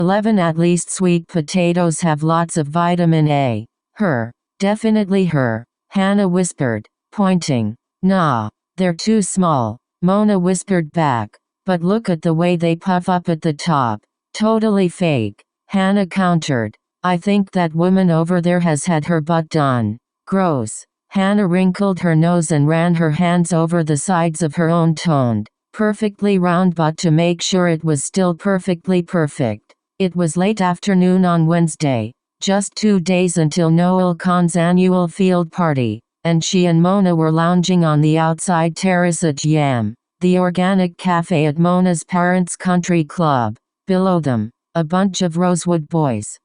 11 At least sweet potatoes have lots of vitamin A. Her. Definitely her. Hannah whispered, pointing. Nah, they're too small, Mona whispered back. But look at the way they puff up at the top. Totally fake, Hannah countered. I think that woman over there has had her butt done. Gross. Hannah wrinkled her nose and ran her hands over the sides of her own toned, perfectly round butt to make sure it was still perfectly perfect. It was late afternoon on Wednesday, just 2 days until Noel Khan's annual field party, and she and Mona were lounging on the outside terrace at Yam, the organic cafe at Mona's parents' country club. Below them, a bunch of Rosewood boys.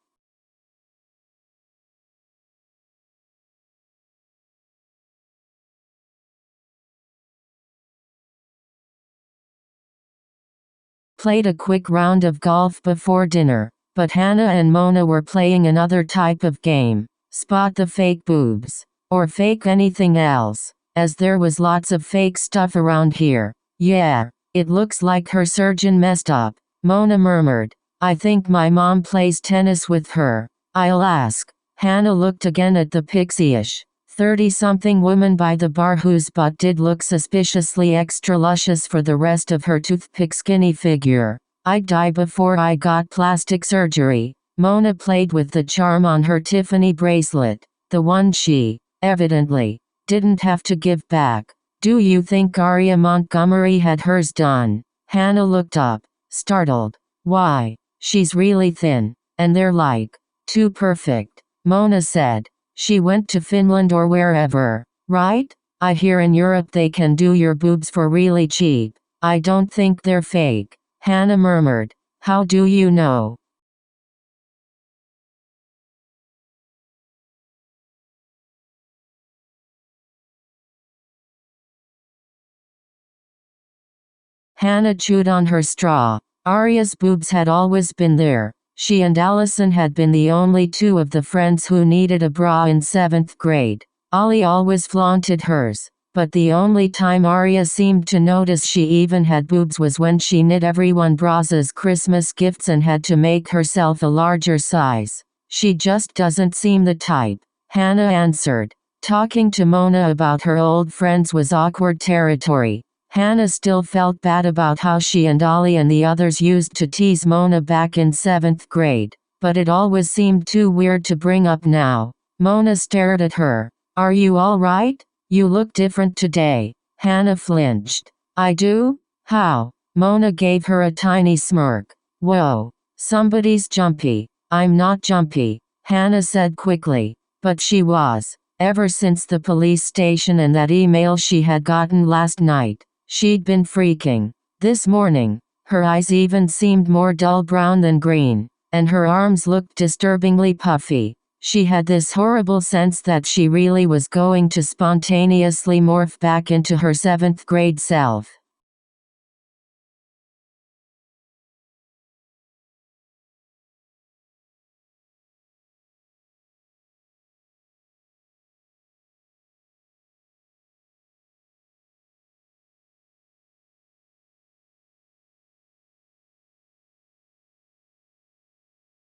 Played a quick round of golf before dinner, but Hannah and Mona were playing another type of game, spot the fake boobs, or fake anything else, as there was lots of fake stuff around here. Yeah, it looks like her surgeon messed up, Mona murmured. I think my mom plays tennis with her. I'll ask. Hannah looked again at the pixie-ish 30-something woman by the bar whose butt did look suspiciously extra luscious for the rest of her toothpick skinny figure. I'd die before I got plastic surgery. Mona played with the charm on her Tiffany bracelet, the one she, evidently, didn't have to give back. Do you think Aria Montgomery had hers done? Hannah looked up, startled. Why? She's really thin, and they're like, too perfect, Mona said. She went to Finland or wherever, right? I hear in Europe they can do your boobs for really cheap. I don't think they're fake, Hannah murmured. How do you know? Hannah chewed on her straw. Aria's boobs had always been there. She and Allison had been the only two of the friends who needed a bra in 7th grade. Ollie always flaunted hers, but the only time Aria seemed to notice she even had boobs was when she knit everyone bras as Christmas gifts and had to make herself a larger size. She just doesn't seem the type, Hannah answered. Talking to Mona about her old friends was awkward territory. Hannah still felt bad about how she and Ollie and the others used to tease Mona back in 7th grade, but it always seemed too weird to bring up now. Mona stared at her. Are you all right? You look different today. Hannah flinched. I do? How? Mona gave her a tiny smirk. Whoa. Somebody's jumpy. I'm not jumpy, Hannah said quickly. But she was. Ever since the police station and that email she had gotten last night. She'd been freaking. This morning, her eyes even seemed more dull brown than green, and her arms looked disturbingly puffy. She had this horrible sense that she really was going to spontaneously morph back into her 7th grade self.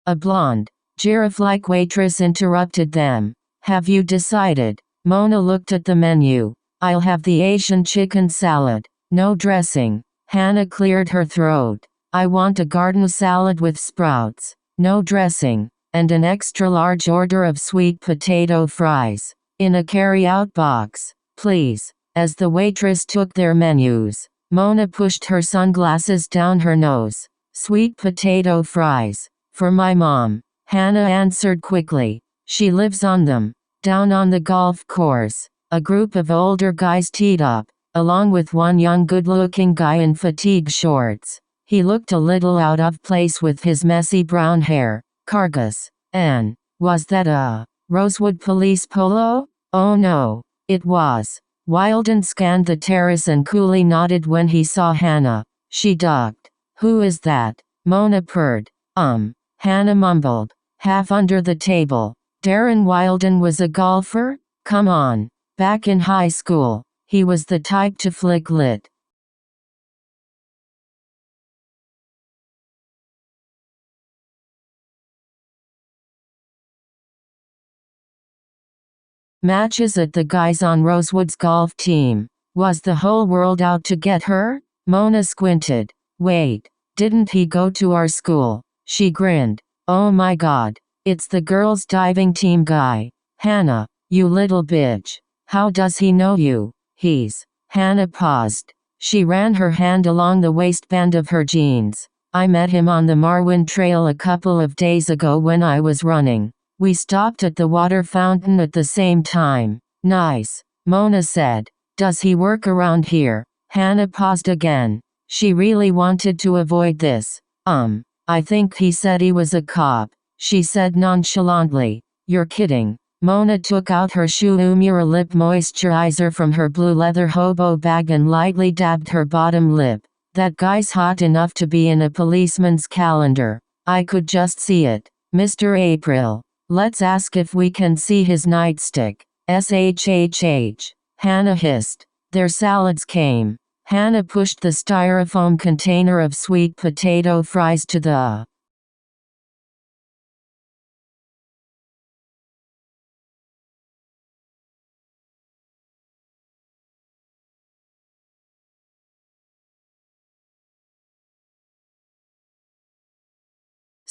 A blonde, giraffe-like waitress interrupted them. Have you decided? Mona looked at the menu. I'll have the Asian chicken salad. No dressing. Hannah cleared her throat. I want a garden salad with sprouts. No dressing. And an extra large order of sweet potato fries. In a carry-out box, please. As the waitress took their menus, Mona pushed her sunglasses down her nose. Sweet potato fries. For my mom, Hannah answered quickly. She lives on them. Down on the golf course, a group of older guys teed up, along with one young good-looking guy in fatigue shorts. He looked a little out of place with his messy brown hair. Cargus. And, was that a Rosewood police polo? Oh no, it was. Wilden scanned the terrace and coolly nodded when he saw Hannah. She ducked. Who is that? Mona purred. Hannah mumbled, half under the table. Darren Wilden was a golfer? Come on. Back in high school, he was the type to flick lit. Matches at the guys on Rosewood's golf team. Was the whole world out to get her? Mona squinted. Wait, didn't he go to our school? She grinned. Oh my god. It's the girls' diving team guy. Hannah, you little bitch. How does he know you? Hannah paused. She ran her hand along the waistband of her jeans. I met him on the Marwin Trail a couple of days ago when I was running. We stopped at the water fountain at the same time. Nice, Mona said. Does he work around here? Hannah paused again. She really wanted to avoid this. I think he said he was a cop, she said nonchalantly. You're kidding. Mona took out her Shu Uemura lip moisturizer from her blue leather hobo bag and lightly dabbed her bottom lip. That guy's hot enough to be in a policeman's calendar. I could just see it. Mr. April. Let's ask if we can see his nightstick. SHHH. Hannah hissed. Their salads came. Hannah pushed the styrofoam container of sweet potato fries to the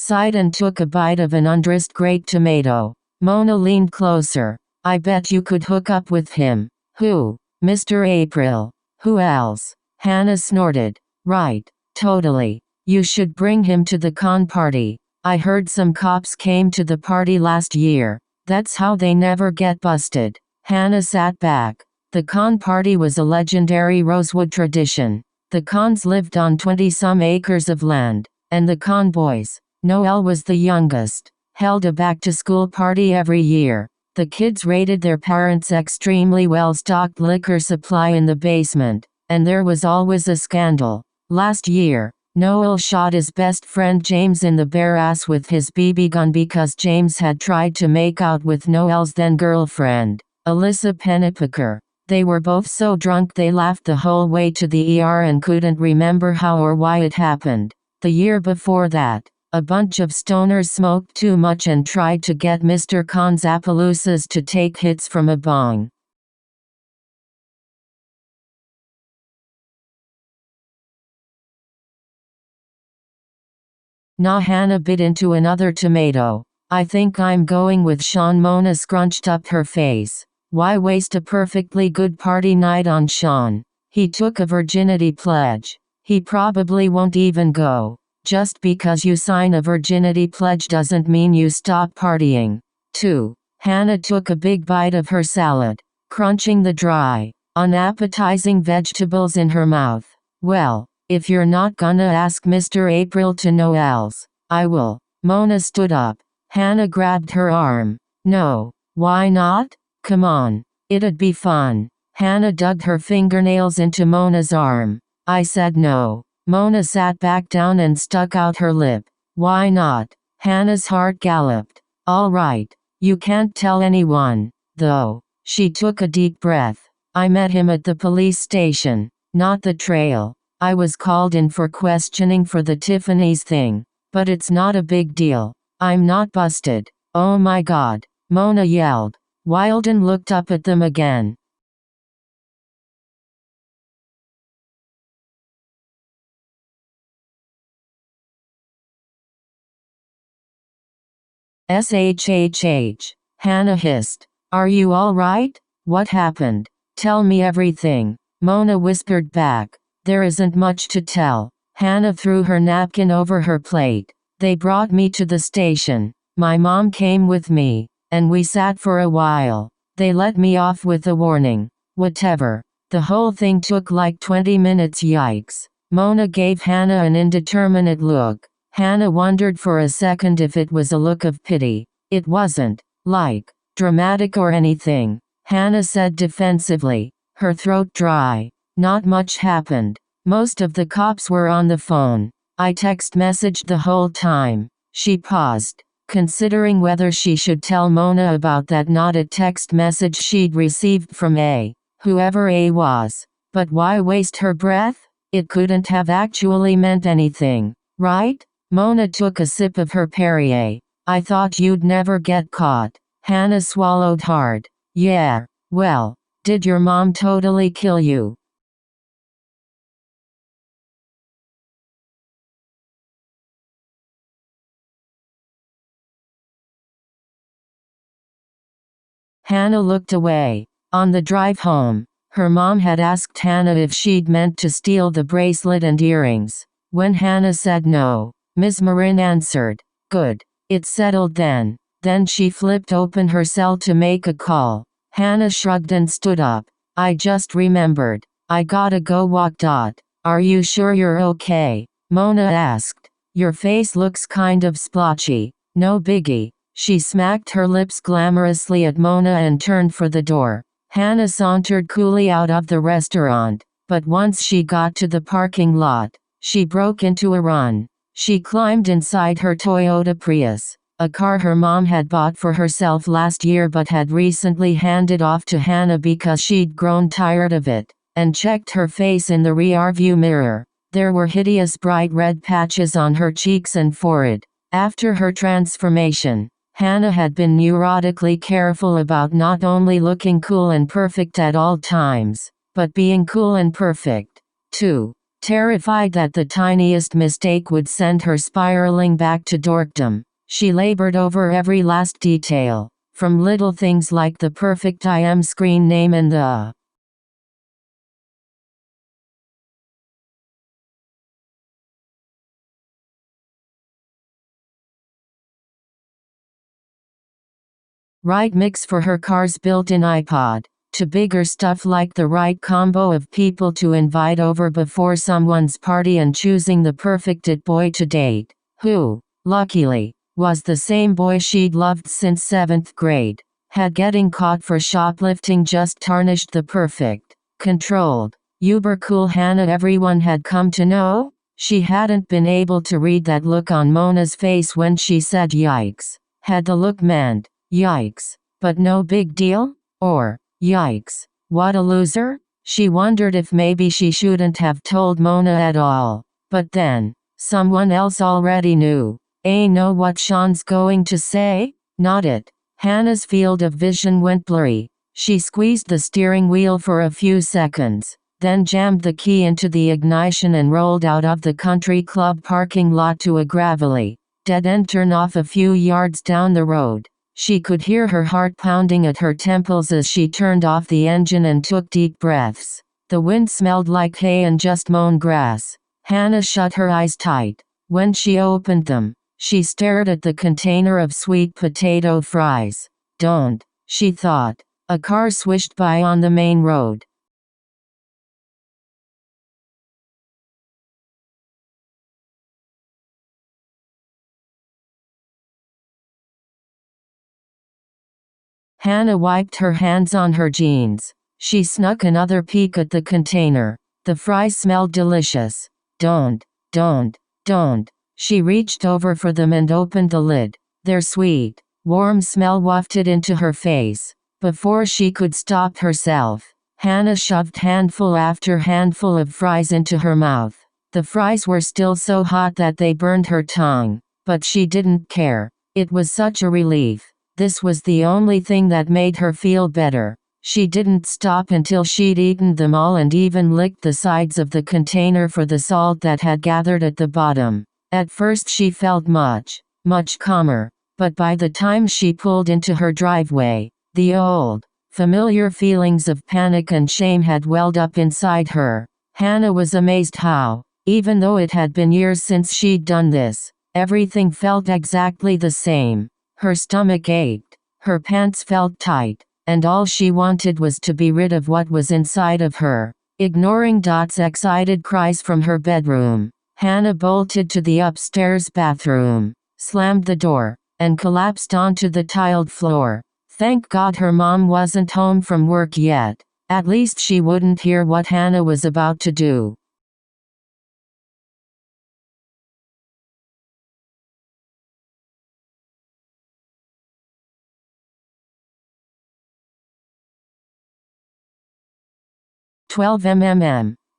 side and took a bite of an undressed grape tomato. Mona leaned closer. I bet you could hook up with him. Who? Mr. April. Who else? Hannah snorted. Right, totally. You should bring him to the con party. I heard some cops came to the party last year. That's how they never get busted. Hannah sat back. The con party was a legendary Rosewood tradition. The cons lived on 20-some acres of land, and the con boys, Noel was the youngest, held a back-to-school party every year. The kids raided their parents' extremely well-stocked liquor supply in the basement, and there was always a scandal. Last year, Noel shot his best friend James in the bare ass with his BB gun because James had tried to make out with Noel's then-girlfriend, Alyssa Pennypacker. They were both so drunk they laughed the whole way to the ER and couldn't remember how or why it happened. The year before that, a bunch of stoners smoked too much and tried to get Mr. Konzapaloozas to take hits from a bong. Nah, Hannah bit into another tomato. I think I'm going with Sean. Mona scrunched up her face. Why waste a perfectly good party night on Sean? He took a virginity pledge. He probably won't even go. Just because you sign a virginity pledge doesn't mean you stop partying. 2. Hannah took a big bite of her salad, crunching the dry, unappetizing vegetables in her mouth. Well, if you're not gonna ask Mr. April to Noel's, I will. Mona stood up. Hannah grabbed her arm. No. Why not? Come on. It'd be fun. Hannah dug her fingernails into Mona's arm. I said no. Mona sat back down and stuck out her lip. Why not? Hannah's heart galloped. All right. You can't tell anyone, though. She took a deep breath. I met him at the police station, not the trail. I was called in for questioning for the Tiffany's thing. But it's not a big deal. I'm not busted. Oh my god. Mona yelled. Wilden looked up at them again. SHHH. Hannah hissed. Are you all right? What happened? Tell me everything. Mona whispered back. There isn't much to tell. Hannah threw her napkin over her plate. They brought me to the station. My mom came with me, and we sat for a while. They let me off with a warning. Whatever. The whole thing took like 20 minutes. Yikes. Mona gave Hannah an indeterminate look. Hannah wondered for a second if it was a look of pity. It wasn't, like, dramatic or anything. Hannah said defensively, her throat dry. Not much happened. Most of the cops were on the phone. I text messaged the whole time. She paused, considering whether she should tell Mona about that not a text message she'd received from A, whoever A was. But why waste her breath? It couldn't have actually meant anything, right? Mona took a sip of her Perrier. I thought you'd never get caught. Hannah swallowed hard. Yeah, well, did your mom totally kill you? Hannah looked away. On the drive home, her mom had asked Hannah if she'd meant to steal the bracelet and earrings. When Hannah said no, Ms. Marin answered, "Good. It's settled then." Then she flipped open her cell to make a call. Hannah shrugged and stood up. "I just remembered. I gotta go walk. Are you sure you're okay?" Mona asked. "Your face looks kind of splotchy." "No biggie." She smacked her lips glamorously at Mona and turned for the door. Hannah sauntered coolly out of the restaurant, but once she got to the parking lot, she broke into a run. She climbed inside her Toyota Prius, a car her mom had bought for herself last year but had recently handed off to Hannah because she'd grown tired of it, and checked her face in the rearview mirror. There were hideous bright red patches on her cheeks and forehead. After her transformation, Hannah had been neurotically careful about not only looking cool and perfect at all times, but being cool and perfect, too. Terrified that the tiniest mistake would send her spiraling back to dorkdom, she labored over every last detail, from little things like the perfect IM screen name and the right mix for her car's built-in iPod, to bigger stuff like the right combo of people to invite over before someone's party and choosing the perfect it boy to date, who, luckily, was the same boy she'd loved since 7th grade. Had getting caught for shoplifting just tarnished the perfect, controlled, uber cool Hannah everyone had come to know? She hadn't been able to read that look on Mona's face when she said yikes. Had the look meant, "Yikes, but no big deal?" Or, "Yikes, what a loser?" She wondered if maybe she shouldn't have told Mona at all. But then, someone else already knew. Know what Sean's going to say? Not it. Hannah's field of vision went blurry. She squeezed the steering wheel for a few seconds, then jammed the key into the ignition and rolled out of the country club parking lot to a gravelly, dead-end turnoff a few yards down the road. She could hear her heart pounding at her temples as she turned off the engine and took deep breaths. The wind smelled like hay and just mown grass. Hannah shut her eyes tight. When she opened them, she stared at the container of sweet potato fries. "Don't," she thought. A car swished by on the main road. Hannah wiped her hands on her jeans. She snuck another peek at the container. The fries smelled delicious. Don't. She reached over for them and opened the lid. Their sweet, warm smell wafted into her face. Before she could stop herself, Hannah shoved handful after handful of fries into her mouth. The fries were still so hot that they burned her tongue, but she didn't care. It was such a relief. This was the only thing that made her feel better. She didn't stop until she'd eaten them all and even licked the sides of the container for the salt that had gathered at the bottom. At first she felt much calmer, but by the time she pulled into her driveway, the old, familiar feelings of panic and shame had welled up inside her. Hannah was amazed how, even though it had been years since she'd done this, everything felt exactly the same. Her stomach ached, her pants felt tight, and all she wanted was to be rid of what was inside of her. Ignoring Dot's excited cries from her bedroom, Hannah bolted to the upstairs bathroom, slammed the door, and collapsed onto the tiled floor. Thank God her mom wasn't home from work yet. At least she wouldn't hear what Hannah was about to do. 12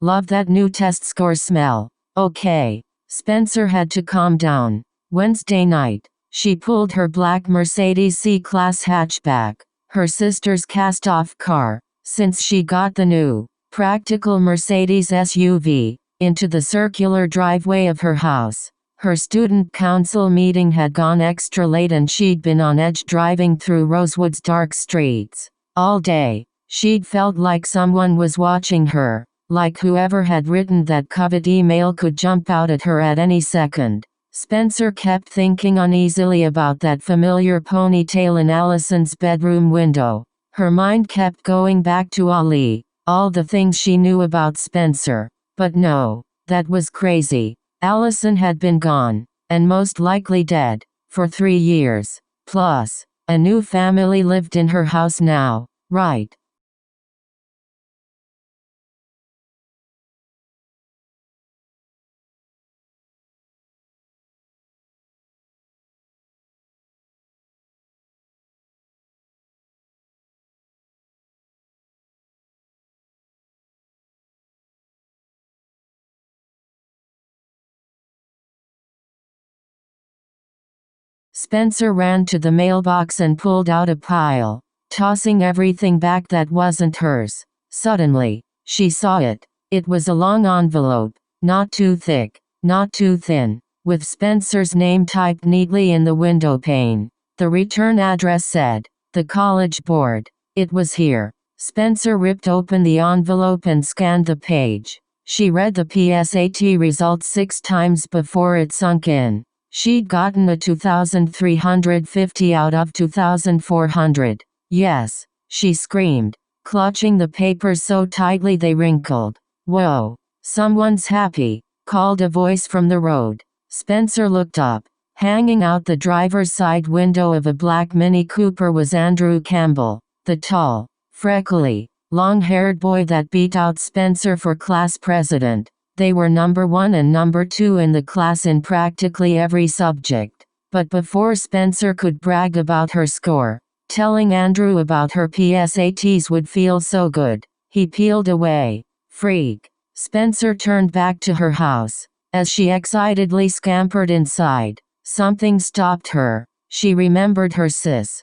Love that new test score smell. Okay. Spencer had to calm down. Wednesday night, she pulled her black Mercedes C-Class hatchback. her sister's cast-off car, since she got the new, practical Mercedes SUV, into the circular driveway of her house. Her student council meeting had gone extra late and she'd been on edge driving through Rosewood's dark streets. All day, she'd felt like someone was watching her, like whoever had written that covet email could jump out at her at any second. Spencer kept thinking uneasily about that familiar ponytail in Allison's bedroom window. Her mind kept going back to Ali, all the things she knew about Spencer. But no, that was crazy. Allison had been gone, and most likely dead, for 3 years. Plus, a new family lived in her house now, right? Spencer ran to the mailbox and pulled out a pile, tossing everything back that wasn't hers. Suddenly, she saw it. It was a long envelope, not too thick, not too thin, with Spencer's name typed neatly in the window pane. The return address said, "The College Board." It was here. Spencer ripped open the envelope and scanned the page. She read the PSAT results 6 times before it sunk in. She'd gotten a 2,350 out of 2,400. Yes, she screamed, clutching the papers so tightly they wrinkled. "Whoa, someone's happy," called a voice from the road. Spencer looked up. Hanging out the driver's side window of a black Mini Cooper was Andrew Campbell, the tall, freckly, long-haired boy that beat out Spencer for class president. They were number 1 and number 2 in the class in practically every subject. But before Spencer could brag about her score, telling Andrew about her PSATs would feel so good, he peeled away. Freak. Spencer turned back to her house. As she excitedly scampered inside, something stopped her. She remembered her sis.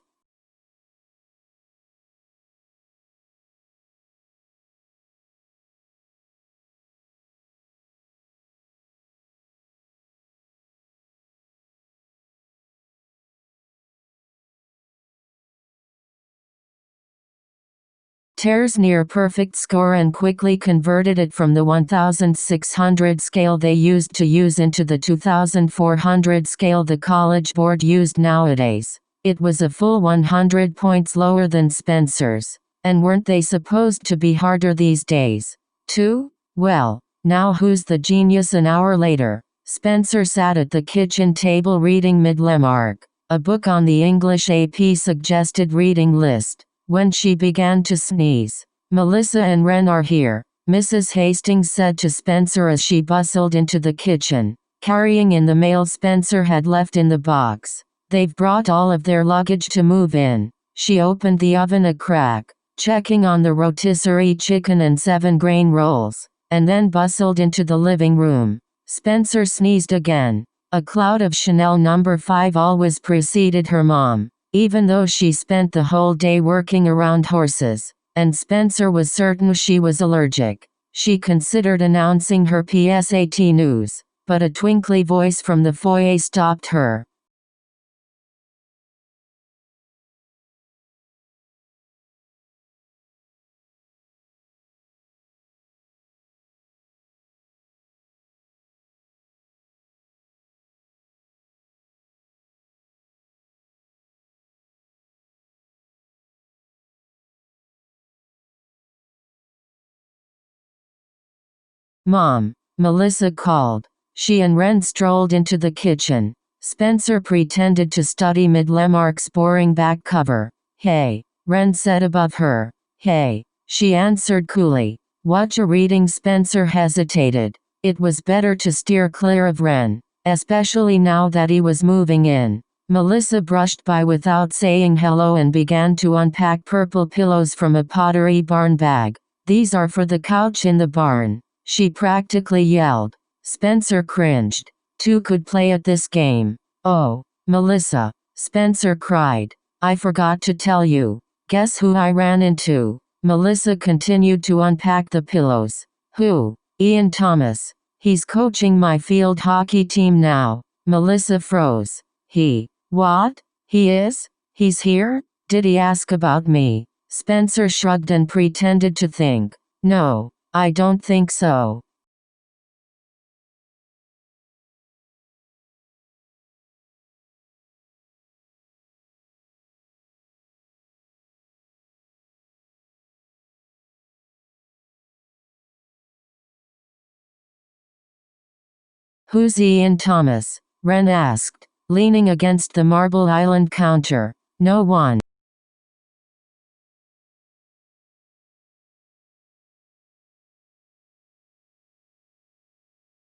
Tears near perfect score and quickly converted it from the 1600 scale they used to use into the 2400 scale the College Board used nowadays. It was a full 100 points lower than Spencer's. And weren't they supposed to be harder these days, too? Well, now who's the genius? An hour later, Spencer sat at the kitchen table reading Mid-Lemark, a book on the English AP suggested reading list, when she began to sneeze. "Melissa and Wren are here," Mrs. Hastings said to Spencer as she bustled into the kitchen, carrying in the mail Spencer had left in the box. "They've brought all of their luggage to move in." She opened the oven a crack, checking on the rotisserie chicken and 7-grain rolls, and then bustled into the living room. Spencer sneezed again. A cloud of Chanel No. 5 always preceded her mom, even though she spent the whole day working around horses, and Spencer was certain she was allergic. She considered announcing her PSAT news, but a twinkly voice from the foyer stopped her. "Mom," Melissa called. She and Wren strolled into the kitchen. Spencer pretended to study Mid-Lemark's boring back cover. "Hey," Wren said above her. "Hey," she answered coolly. "What you reading?" Spencer hesitated. It was better to steer clear of Wren, especially now that he was moving in. Melissa brushed by without saying hello and began to unpack purple pillows from a Pottery Barn bag. "These are for the couch in the barn," she practically yelled. Spencer cringed. "Two could play at this game." "Oh, Melissa," Spencer cried. "I forgot to tell you. Guess who I ran into? Melissa continued to unpack the pillows. Who? Ian Thomas. He's coaching my field hockey team now. Melissa froze. He. What? He is? He's here? Did he ask about me? Spencer shrugged and pretended to think. No, I don't think so. Who's Ian Thomas? Wren asked, leaning against the Marble Island counter. No one.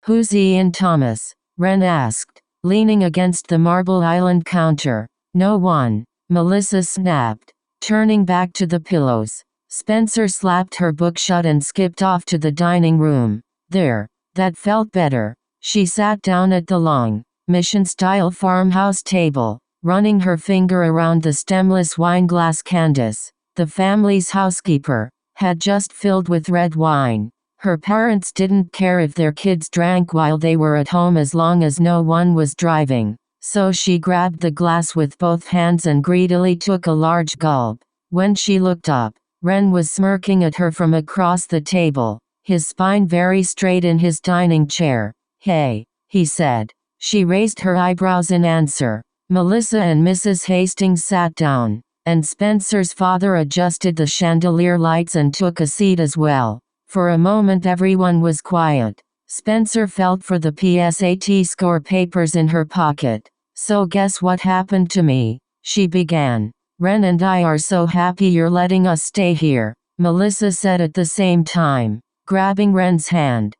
Who's Ian Thomas? Wren asked, leaning against the Marble Island counter. No one. Melissa snapped, turning back to the pillows. Spencer slapped her book shut and skipped off to the dining room. There. That felt better. She sat down at the long, mission-style farmhouse table, running her finger around the stemless wine glass. Candace, the family's housekeeper, had just filled with red wine. Her parents didn't care if their kids drank while they were at home as long as no one was driving, so she grabbed the glass with both hands and greedily took a large gulp. When she looked up, Wren was smirking at her from across the table, his spine very straight in his dining chair. Hey, he said. She raised her eyebrows in answer. Melissa and Mrs. Hastings sat down, and Spencer's father adjusted the chandelier lights and took a seat as well. For a moment everyone was quiet. Spencer felt for the PSAT score papers in her pocket. So guess what happened to me? She began. Wren and I are so happy you're letting us stay here, Melissa said at the same time, grabbing Wren's hand.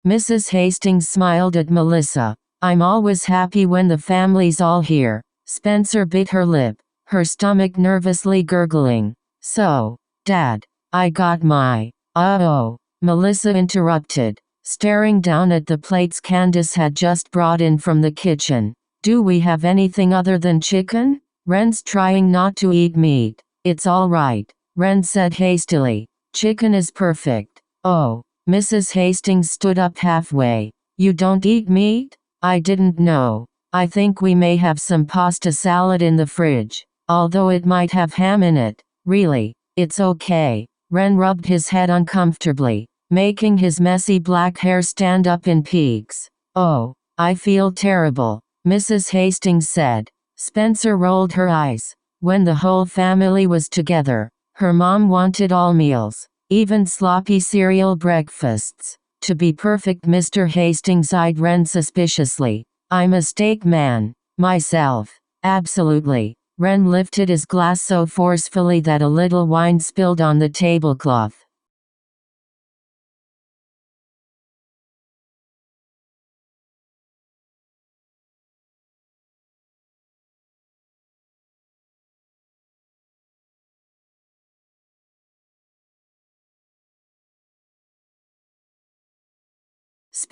Mrs. Hastings smiled at Melissa. I'm always happy when the family's all here. Spencer bit her lip, her stomach nervously gurgling. So, Dad, I got my. Oh, Melissa interrupted, staring down at the plates Candace had just brought in from the kitchen. Do we have anything other than chicken? Wren's trying not to eat meat. It's all right, Wren said hastily. Chicken is perfect. Oh. Mrs. Hastings stood up halfway. You don't eat meat? I didn't know. I think we may have some pasta salad in the fridge, although it might have ham in it. Really, it's okay. Wren rubbed his head uncomfortably, making his messy black hair stand up in peaks. Oh, I feel terrible, Mrs. Hastings said. Spencer rolled her eyes. When the whole family was together, her mom wanted all meals. Even sloppy cereal breakfasts. To be perfect, Mr. Hastings eyed Wren suspiciously. I'm a steak man, myself. Absolutely. Wren lifted his glass so forcefully that a little wine spilled on the tablecloth.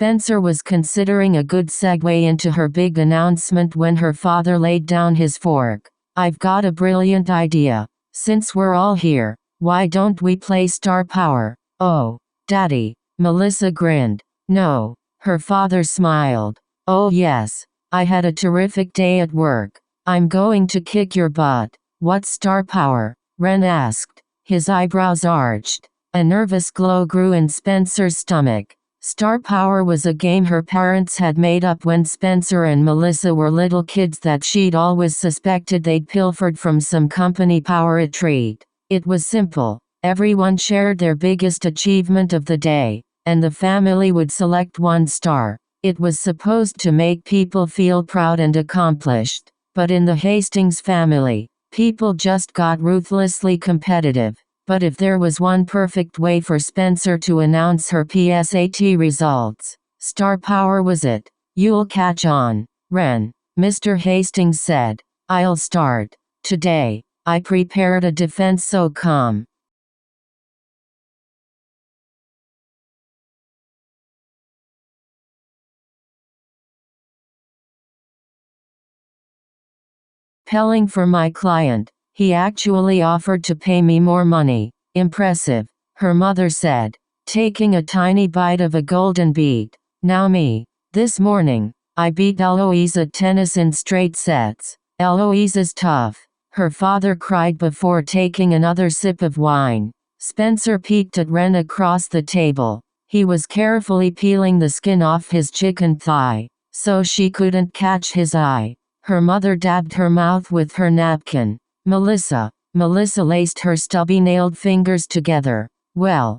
Spencer was considering a good segue into her big announcement when her father laid down his fork. I've got a brilliant idea. Since we're all here, why don't we play Star Power? Oh, Daddy. Melissa grinned. No. Her father smiled. Oh yes. I had a terrific day at work. I'm going to kick your butt. What's Star Power? Wren asked. His eyebrows arched. A nervous glow grew in Spencer's stomach. Star Power was a game her parents had made up when Spencer and Melissa were little kids that she'd always suspected they'd pilfered from some company power retreat. It was simple. Everyone shared their biggest achievement of the day, and the family would select one star. It was supposed to make people feel proud and accomplished. But in the Hastings family, people just got ruthlessly competitive. But if there was one perfect way for Spencer to announce her PSAT results, Star Power was it. "You'll catch on, Ren," Mr. Hastings said. "I'll start. Today, I prepared a defense so calm. Pelling for my client. He actually offered to pay me more money." "Impressive," her mother said, taking a tiny bite of a golden beet. "Now me. This morning, I beat Eloise at tennis in straight sets." "Eloise is tough," her father cried before taking another sip of wine. Spencer peeked at Ren across the table. He was carefully peeling the skin off his chicken thigh, so she couldn't catch his eye. Her mother dabbed her mouth with her napkin. Melissa laced her stubby-nailed fingers together. "Well,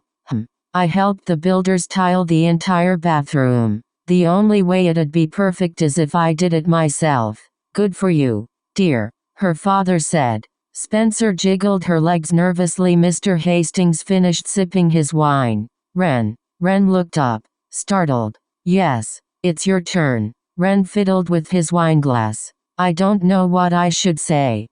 I helped the builders tile the entire bathroom. The only way it'd be perfect is if I did it myself." "Good for you, dear," her father said. Spencer jiggled her legs nervously. Mr. Hastings finished sipping his wine. Ren looked up, startled. "Yes, it's your turn." Ren fiddled with his wineglass. "I don't know what I should say."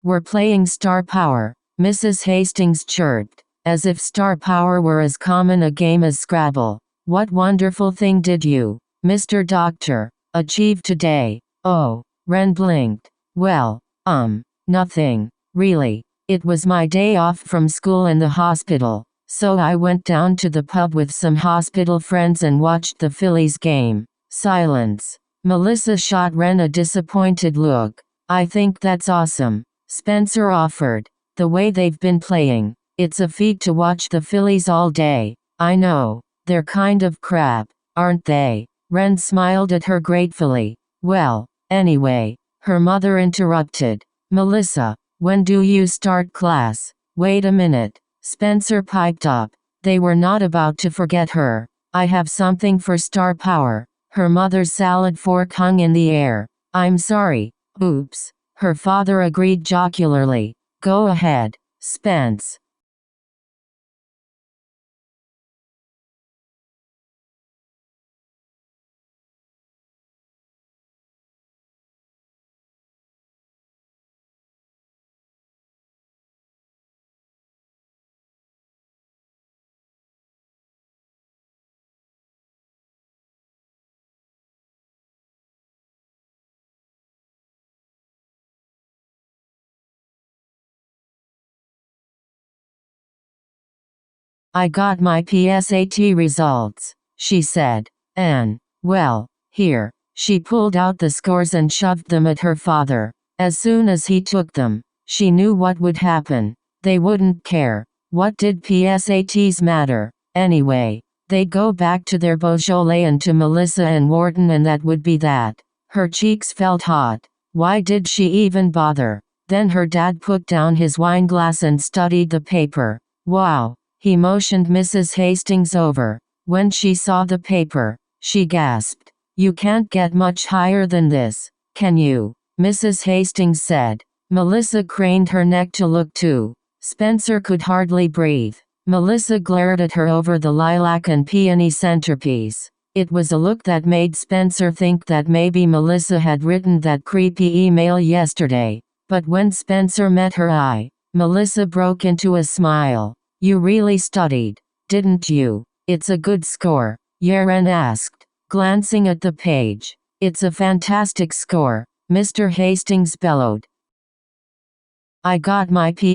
"We're playing Star Power," Mrs. Hastings chirped, as if Star Power were as common a game as Scrabble. "What wonderful thing did you, Mr. Doctor, achieve today?" "Oh," Ren blinked. "Well, nothing, really. It was my day off from school and the hospital, so I went down to the pub with some hospital friends and watched the Phillies game." Silence. Melissa shot Ren a disappointed look. "I think that's awesome," Spencer offered. "The way they've been playing, it's a feat to watch the Phillies all day." "I know, they're kind of crap, aren't they?" Ren smiled at her gratefully. "Well, anyway," her mother interrupted. "Melissa, when do you start class?" "Wait a minute," Spencer piped up. They were not about to forget her. "I have something for Star Power." Her mother's salad fork hung in the air. "I'm sorry, oops," her father agreed jocularly. "Go ahead, Spence." "I got my PSAT results," she said. "And, well, here." She pulled out the scores and shoved them at her father. As soon as he took them, she knew what would happen. They wouldn't care. What did PSATs matter, anyway? They'd go back to their Beaujolais and to Melissa and Wharton, and that would be that. Her cheeks felt hot. Why did she even bother? Then her dad put down his wineglass and studied the paper. "Wow." He motioned Mrs. Hastings over. When she saw the paper, she gasped. "You can't get much higher than this, can you?" Mrs. Hastings said. Melissa craned her neck to look too. Spencer could hardly breathe. Melissa glared at her over the lilac and peony centerpiece. It was a look that made Spencer think that maybe Melissa had written that creepy email yesterday. But when Spencer met her eye, Melissa broke into a smile. "You really studied, didn't you?" "It's a good score," Yaren asked, glancing at the page. "It's a fantastic score," Mr. Hastings bellowed. "I got my P."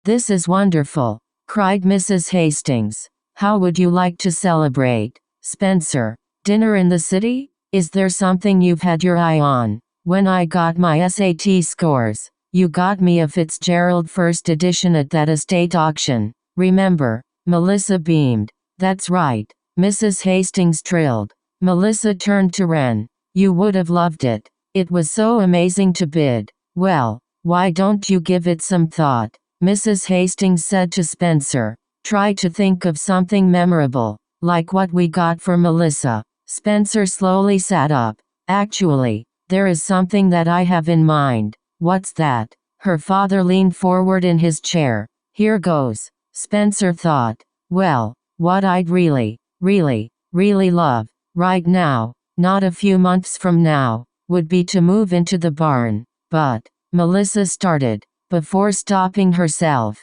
"This is wonderful," cried Mrs. Hastings. "How would you like to celebrate, Spencer? Dinner in the city? Is there something you've had your eye on?" "When I got my SAT scores," You got me a Fitzgerald first edition at that estate auction. Remember?" Melissa beamed. "That's right," Mrs. Hastings trilled. Melissa turned to Wren. "You would have loved it. It was so amazing to bid." "Well, why don't you give it some thought?" Mrs. Hastings said to Spencer. "Try to think of something memorable, like what we got for Melissa." Spencer slowly sat up. "Actually, there is something that I have in mind." "What's that?" Her father leaned forward in his chair. "Here goes." Spencer thought. "Well, what I'd really love, right now, not a few months from now, would be to move into the barn." "But," Melissa started, before stopping herself.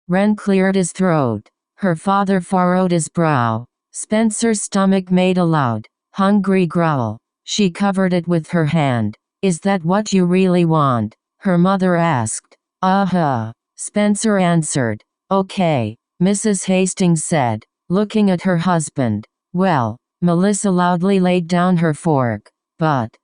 Wren cleared his throat. Her father furrowed his brow. Spencer's stomach made a loud, hungry growl. She covered it with her hand. "Is that what you really want?" her mother asked. "Uh-huh," Spencer answered. "Okay," Mrs. Hastings said, looking at her husband. "Well," Melissa loudly laid down her fork. "But,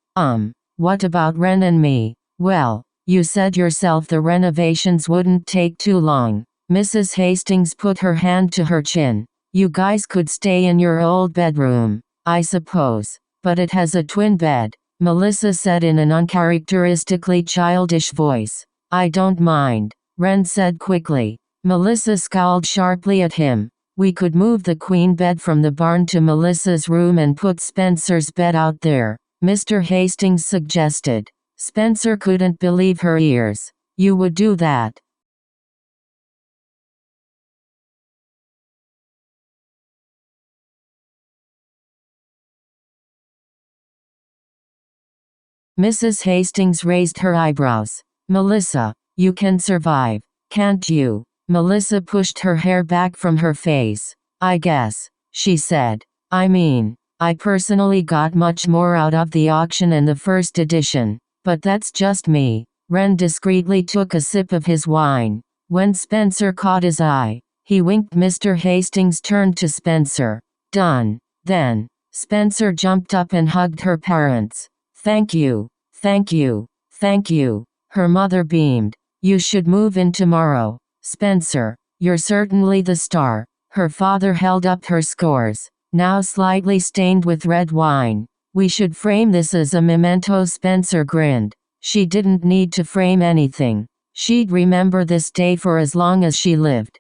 what about Wren and me?" "Well, you said yourself the renovations wouldn't take too long." Mrs. Hastings put her hand to her chin. "You guys could stay in your old bedroom, I suppose. But it has a twin bed," Melissa said in an uncharacteristically childish voice. "I don't mind," Wren said quickly. Melissa scowled sharply at him. "We could move the queen bed from the barn to Melissa's room and put Spencer's bed out there," Mr. Hastings suggested. Spencer couldn't believe her ears. "You would do that?" Mrs. Hastings raised her eyebrows. "Melissa, you can survive, can't you?" Melissa pushed her hair back from her face. "I guess," she said. "I mean, I personally got much more out of the auction and the first edition, but that's just me." Wren discreetly took a sip of his wine. When Spencer caught his eye, he winked. Mr. Hastings turned to Spencer. "Done, then." Spencer jumped up and hugged her parents. "Thank you, thank you, thank you." Her mother beamed. "You should move in tomorrow, Spencer. You're certainly the star." Her father held up her scores, now slightly stained with red wine. "We should frame this as a memento." Spencer grinned. She didn't need to frame anything. She'd remember this day for as long as she lived.